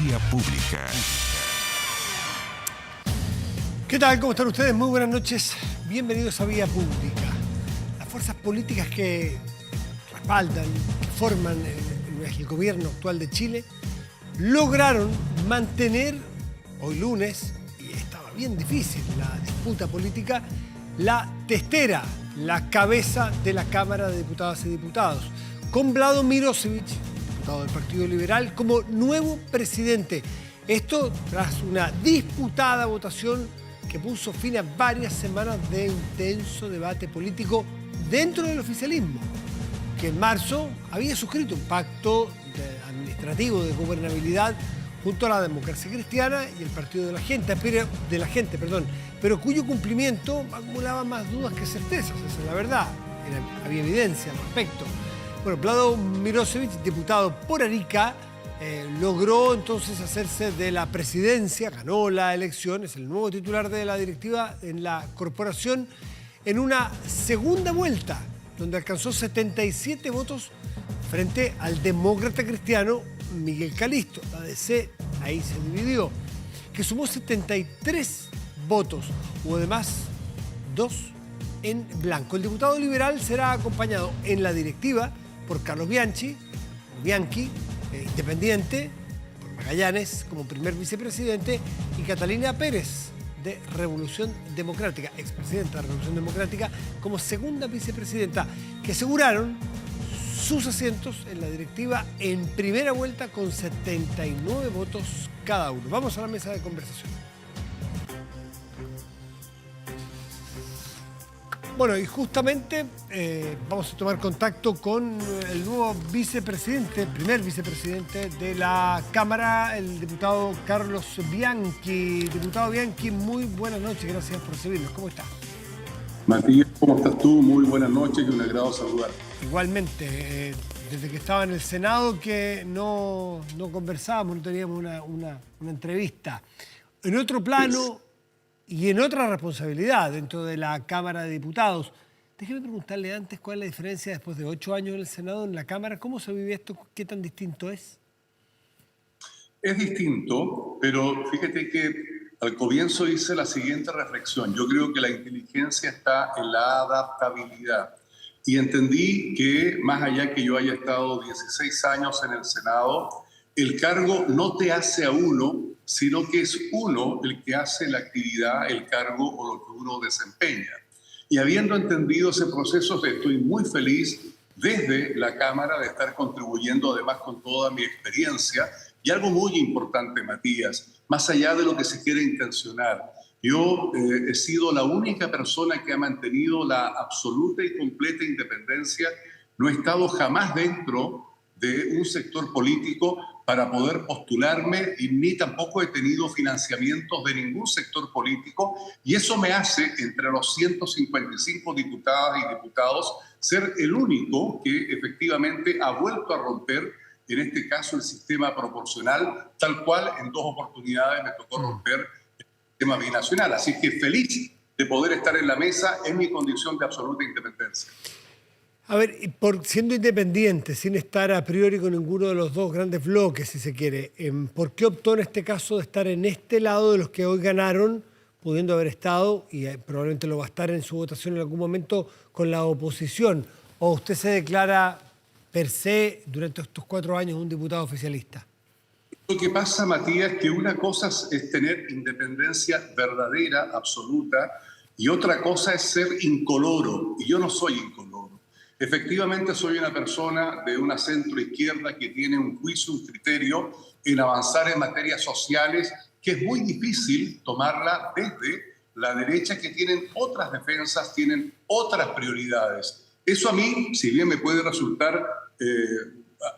Vía Pública. ¿Qué tal? ¿Cómo están ustedes? Muy buenas noches. Bienvenidos a Vía Pública. Las fuerzas políticas que respaldan, que forman el gobierno actual de Chile, lograron mantener hoy lunes, y estaba bien difícil la disputa política, la testera, la cabeza de la Cámara de Diputadas y Diputados, con Vlado Mirosevic, diputado del Partido Liberal, como nuevo presidente. Esto tras una disputada votación que puso fin a varias semanas de intenso debate político dentro del oficialismo, que en marzo había suscrito un pacto administrativo de gobernabilidad junto a la Democracia Cristiana y el Partido de la Gente, pero cuyo cumplimiento acumulaba más dudas que certezas, esa es la verdad. Había evidencia al respecto. Bueno, Vlado Mirosevic, diputado por Arica, logró entonces hacerse de la presidencia, ganó la elección, es el nuevo titular de la directiva en la corporación, en una segunda vuelta, donde alcanzó 77 votos frente al demócrata cristiano Miguel Calisto. La DC ahí se dividió, que sumó 73 votos, hubo además 2 en blanco. El diputado liberal será acompañado en la directiva por Carlos Bianchi, independiente, por Magallanes como primer vicepresidente, y Catalina Pérez, de Revolución Democrática, expresidenta de Revolución Democrática, como segunda vicepresidenta, que aseguraron sus asientos en la directiva en primera vuelta con 79 votos cada uno. Vamos a la mesa de conversación. Bueno, y justamente vamos a tomar contacto con el nuevo vicepresidente, el primer vicepresidente de la Cámara, el diputado Carlos Bianchi. Diputado Bianchi, muy buenas noches, gracias por recibirnos. ¿Cómo está? Matías, ¿cómo estás tú? Muy buenas noches y un agrado saludar. Igualmente, desde que estaba en el Senado que no conversábamos, no teníamos una entrevista. En otro plano y en otra responsabilidad dentro de la Cámara de Diputados, déjeme preguntarle antes cuál es la diferencia después de 8 años en el Senado, en la Cámara. ¿Cómo se vive esto? ¿Qué tan distinto es? Es distinto, pero fíjate que al comienzo hice la siguiente reflexión. Yo creo que la inteligencia está en la adaptabilidad. Y entendí que, más allá que yo haya estado 16 años en el Senado, el cargo no te hace a uno, sino que es uno el que hace la actividad, el cargo o lo que uno desempeña. Y habiendo entendido ese proceso, estoy muy feliz desde la Cámara de estar contribuyendo, además con toda mi experiencia. Y algo muy importante, Matías, más allá de lo que se quiere intencionar, yo he sido la única persona que ha mantenido la absoluta y completa independencia. No he estado jamás dentro de un sector político para poder postularme y ni tampoco he tenido financiamientos de ningún sector político, y eso me hace, entre los 155 diputadas y diputados, ser el único que efectivamente ha vuelto a romper, en este caso, el sistema proporcional, tal cual en 2 oportunidades me tocó romper el sistema binacional. Así que feliz de poder estar en la mesa en mi condición de absoluta independencia. A ver, siendo independiente, sin estar a priori con ninguno de los 2 grandes bloques, si se quiere, ¿por qué optó en este caso de estar en este lado de los que hoy ganaron, pudiendo haber estado, y probablemente lo va a estar en su votación en algún momento, con la oposición? ¿O usted se declara per se durante estos 4 años un diputado oficialista? Lo que pasa, Matías, que una cosa es tener independencia verdadera, absoluta, y otra cosa es ser incoloro, y yo no soy incoloro. Efectivamente, soy una persona de una centro-izquierda que tiene un juicio, un criterio en avanzar en materias sociales que es muy difícil tomarla desde la derecha, que tienen otras defensas, tienen otras prioridades. Eso a mí, si bien me puede resultar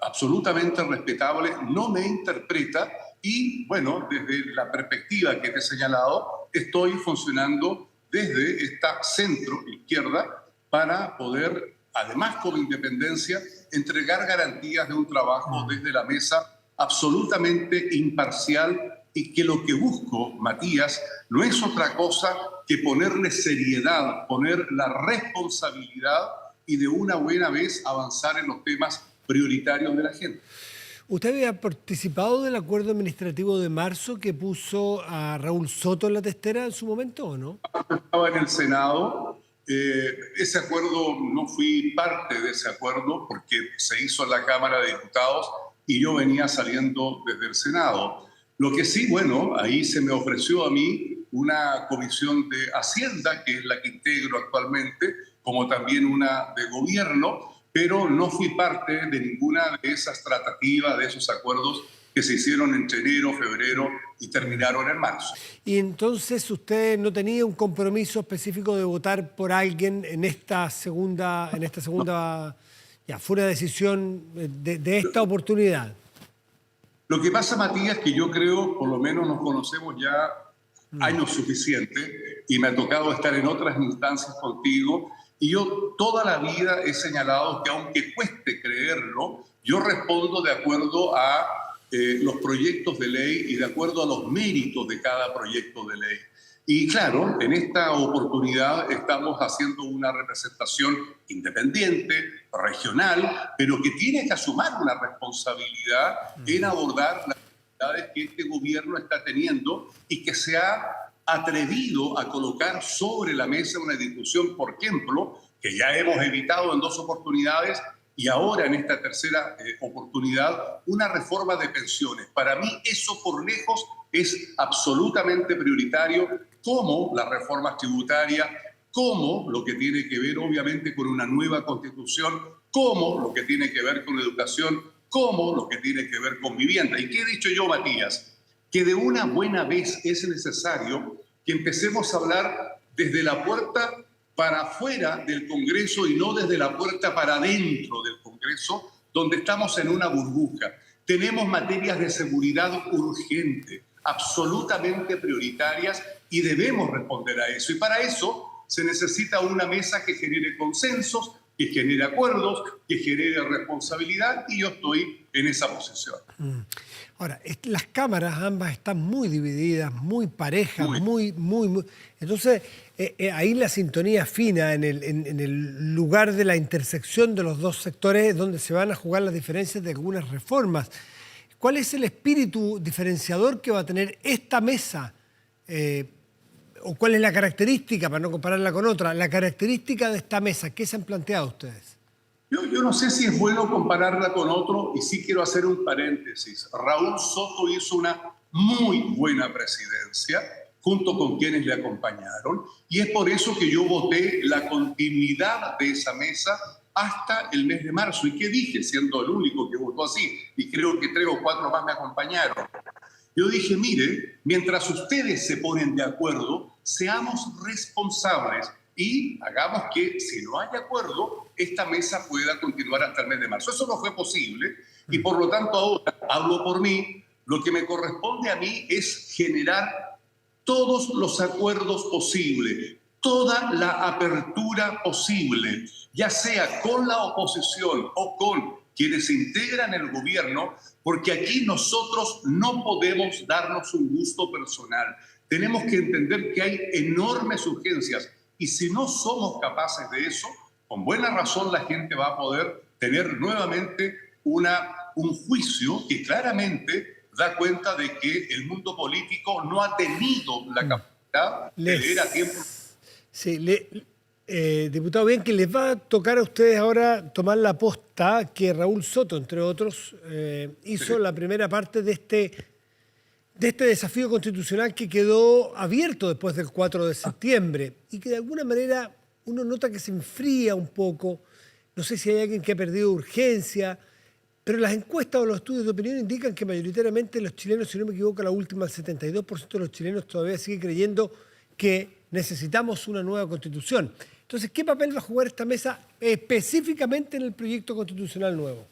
absolutamente respetable, no me interpreta y, bueno, desde la perspectiva que te he señalado, estoy funcionando desde esta centro-izquierda para poder, además con independencia, entregar garantías de un trabajo desde la mesa absolutamente imparcial, y que lo que busco, Matías, no es otra cosa que ponerle seriedad, poner la responsabilidad y de una buena vez avanzar en los temas prioritarios de la gente. ¿Usted había participado del acuerdo administrativo de marzo que puso a Raúl Soto en la testera en su momento o no? Estaba en el Senado. Ese acuerdo, no fui parte de ese acuerdo porque se hizo en la Cámara de Diputados y yo venía saliendo desde el Senado. Lo que sí, bueno, ahí se me ofreció a mí una comisión de Hacienda, que es la que integro actualmente, como también una de gobierno, pero no fui parte de ninguna de esas tratativas, de esos acuerdos que se hicieron entre enero, febrero y terminaron en marzo. Y entonces usted no tenía un compromiso específico de votar por alguien en esta segunda, ya fue una decisión de esta oportunidad. Lo que pasa, Matías, que yo creo, por lo menos nos conocemos ya años suficientes y me ha tocado estar en otras instancias contigo y yo toda la vida he señalado que aunque cueste creerlo, yo respondo de acuerdo a los proyectos de ley y de acuerdo a los méritos de cada proyecto de ley. Y claro, en esta oportunidad estamos haciendo una representación independiente, regional, pero que tiene que asumir una responsabilidad en abordar las actividades que este gobierno está teniendo y que se ha atrevido a colocar sobre la mesa una discusión, por ejemplo, que ya hemos evitado en 2 oportunidades y ahora en esta tercera oportunidad, una reforma de pensiones. Para mí eso por lejos es absolutamente prioritario, como las reformas tributarias, como lo que tiene que ver obviamente con una nueva constitución, como lo que tiene que ver con educación, como lo que tiene que ver con vivienda. ¿Y qué he dicho yo, Matías? Que de una buena vez es necesario que empecemos a hablar desde la puerta para afuera del Congreso y no desde la puerta para adentro del Congreso, donde estamos en una burbuja. Tenemos materias de seguridad urgente, absolutamente prioritarias, y debemos responder a eso. Y para eso se necesita una mesa que genere consensos, que genere acuerdos, que genere responsabilidad, y yo estoy en esa posición. Ahora, las cámaras ambas están muy divididas, muy parejas, muy. Entonces, ahí la sintonía fina en el lugar de la intersección de los dos sectores es donde se van a jugar las diferencias de algunas reformas. ¿Cuál es el espíritu diferenciador que va a tener esta mesa? ¿O cuál es la característica, para no compararla con otra, la característica de esta mesa? ¿Qué se han planteado ustedes? Yo no sé si es bueno compararla con otro y sí quiero hacer un paréntesis. Raúl Soto hizo una muy buena presidencia junto con quienes le acompañaron y es por eso que yo voté la continuidad de esa mesa hasta el mes de marzo. ¿Y qué dije siendo el único que votó así? Y creo que 3 o 4 más me acompañaron. Yo dije, mire, mientras ustedes se ponen de acuerdo, seamos responsables y hagamos que, si no hay acuerdo, esta mesa pueda continuar hasta el mes de marzo. Eso no fue posible y por lo tanto ahora hablo por mí. Lo que me corresponde a mí es generar todos los acuerdos posibles, toda la apertura posible, ya sea con la oposición o con quienes integran el gobierno, porque aquí nosotros no podemos darnos un gusto personal. Tenemos que entender que hay enormes urgencias y si no somos capaces de eso, con buena razón la gente va a poder tener nuevamente un juicio que claramente da cuenta de que el mundo político no ha tenido la capacidad de leer a tiempo. Sí, diputado, bien que les va a tocar a ustedes ahora tomar la posta que Raúl Soto, entre otros, hizo la primera parte de este desafío constitucional que quedó abierto después del 4 de septiembre y que de alguna manera uno nota que se enfría un poco. No sé si hay alguien que ha perdido urgencia, pero las encuestas o los estudios de opinión indican que mayoritariamente los chilenos, si no me equivoco, la última, el 72% de los chilenos todavía sigue creyendo que necesitamos una nueva constitución. Entonces, ¿qué papel va a jugar esta mesa específicamente en el proyecto constitucional nuevo?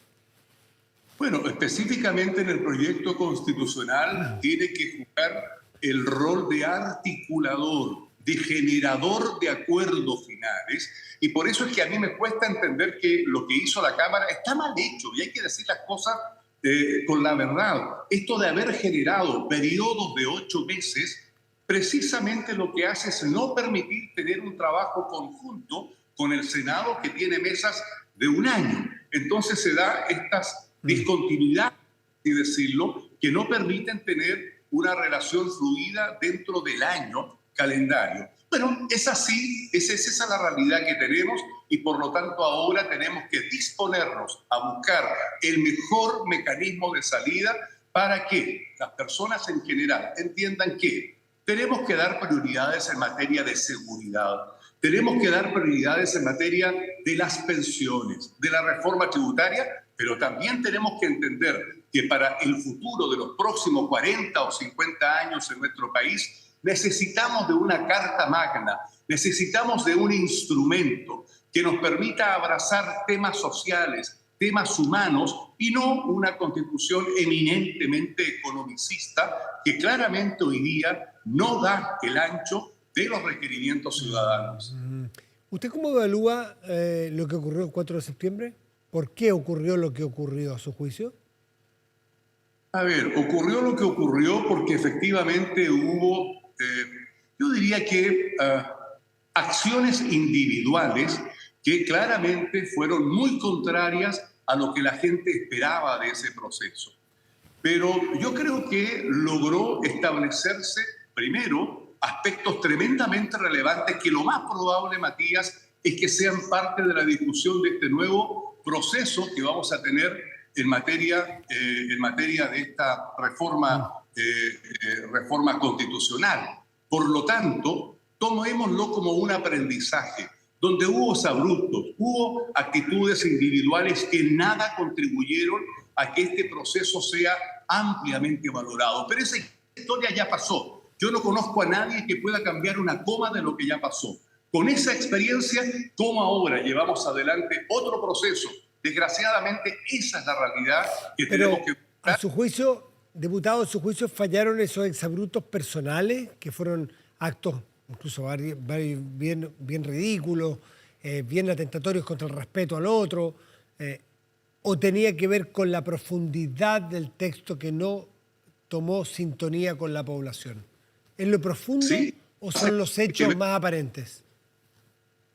Bueno, específicamente en el proyecto constitucional tiene que jugar el rol de articulador, de generador de acuerdos finales, y por eso es que a mí me cuesta entender que lo que hizo la Cámara está mal hecho, y hay que decir las cosas con la verdad. Esto de haber generado periodos de 8 meses, precisamente lo que hace es no permitir tener un trabajo conjunto con el Senado, que tiene mesas de 1 año. Entonces se da estas discontinuidad así decirlo, que no permiten tener una relación fluida dentro del año calendario. Bueno, es así, es esa la realidad que tenemos y por lo tanto ahora tenemos que disponernos a buscar el mejor mecanismo de salida para que las personas en general entiendan que tenemos que dar prioridades en materia de seguridad, tenemos que dar prioridades en materia de las pensiones, de la reforma tributaria, pero también tenemos que entender que para el futuro de los próximos 40 o 50 años en nuestro país necesitamos de una carta magna, necesitamos de un instrumento que nos permita abrazar temas sociales, temas humanos y no una constitución eminentemente economicista que claramente hoy día no da el ancho de los requerimientos ciudadanos. ¿Usted cómo evalúa lo que ocurrió el 4 de septiembre? ¿Por qué ocurrió lo que ocurrió a su juicio? A ver, ocurrió lo que ocurrió porque efectivamente hubo, yo diría que acciones individuales que claramente fueron muy contrarias a lo que la gente esperaba de ese proceso. Pero yo creo que logró establecerse, primero, aspectos tremendamente relevantes que lo más probable, Matías, es que sean parte de la discusión de este nuevo proceso que vamos a tener en materia de esta reforma constitucional. Por lo tanto, tomémoslo como un aprendizaje, donde hubo exabruptos, hubo actitudes individuales que nada contribuyeron a que este proceso sea ampliamente valorado. Pero esa historia ya pasó. Yo no conozco a nadie que pueda cambiar una coma de lo que ya pasó. Con esa experiencia, ¿cómo ahora llevamos adelante otro proceso? Desgraciadamente, esa es la realidad que tenemos que... A su juicio, diputado, a su juicio, ¿fallaron esos exabruptos personales, que fueron actos incluso bien ridículos, bien atentatorios contra el respeto al otro, o tenía que ver con la profundidad del texto que no tomó sintonía con la población? ¿Es lo profundo Sí, o son los hechos más aparentes?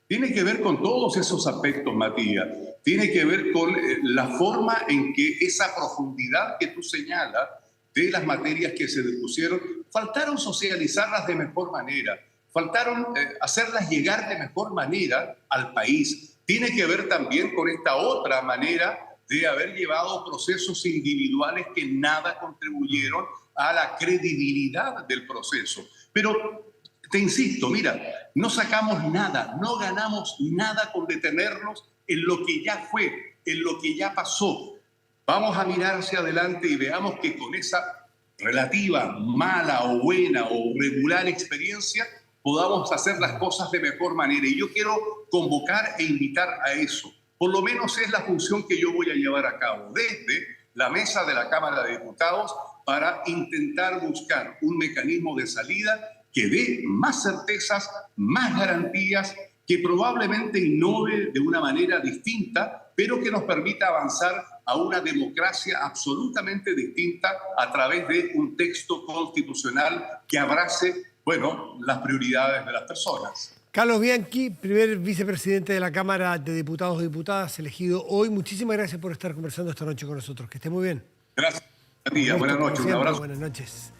tiene que ver con todos esos aspectos, Matías. Tiene que ver con la forma en que esa profundidad que tú señalas de las materias que se dispusieron, faltaron socializarlas de mejor manera, faltaron hacerlas llegar de mejor manera al país. Tiene que ver también con esta otra manera de haber llevado procesos individuales que nada contribuyeron a la credibilidad del proceso. Pero te insisto, mira, no sacamos nada, no ganamos nada con detenernos en lo que ya fue, en lo que ya pasó. Vamos a mirar hacia adelante y veamos que con esa relativa, mala o buena o regular experiencia podamos hacer las cosas de mejor manera. Y yo quiero convocar e invitar a eso. Por lo menos es la función que yo voy a llevar a cabo desde la mesa de la Cámara de Diputados para intentar buscar un mecanismo de salida que dé más certezas, más garantías, que probablemente innove de una manera distinta, pero que nos permita avanzar a una democracia absolutamente distinta a través de un texto constitucional que abrace, bueno, las prioridades de las personas. Carlos Bianchi, primer vicepresidente de la Cámara de Diputados y Diputadas, elegido hoy. Muchísimas gracias por estar conversando esta noche con nosotros. Que esté muy bien. Gracias a ti. Buenas noches. Un abrazo. Buenas noches.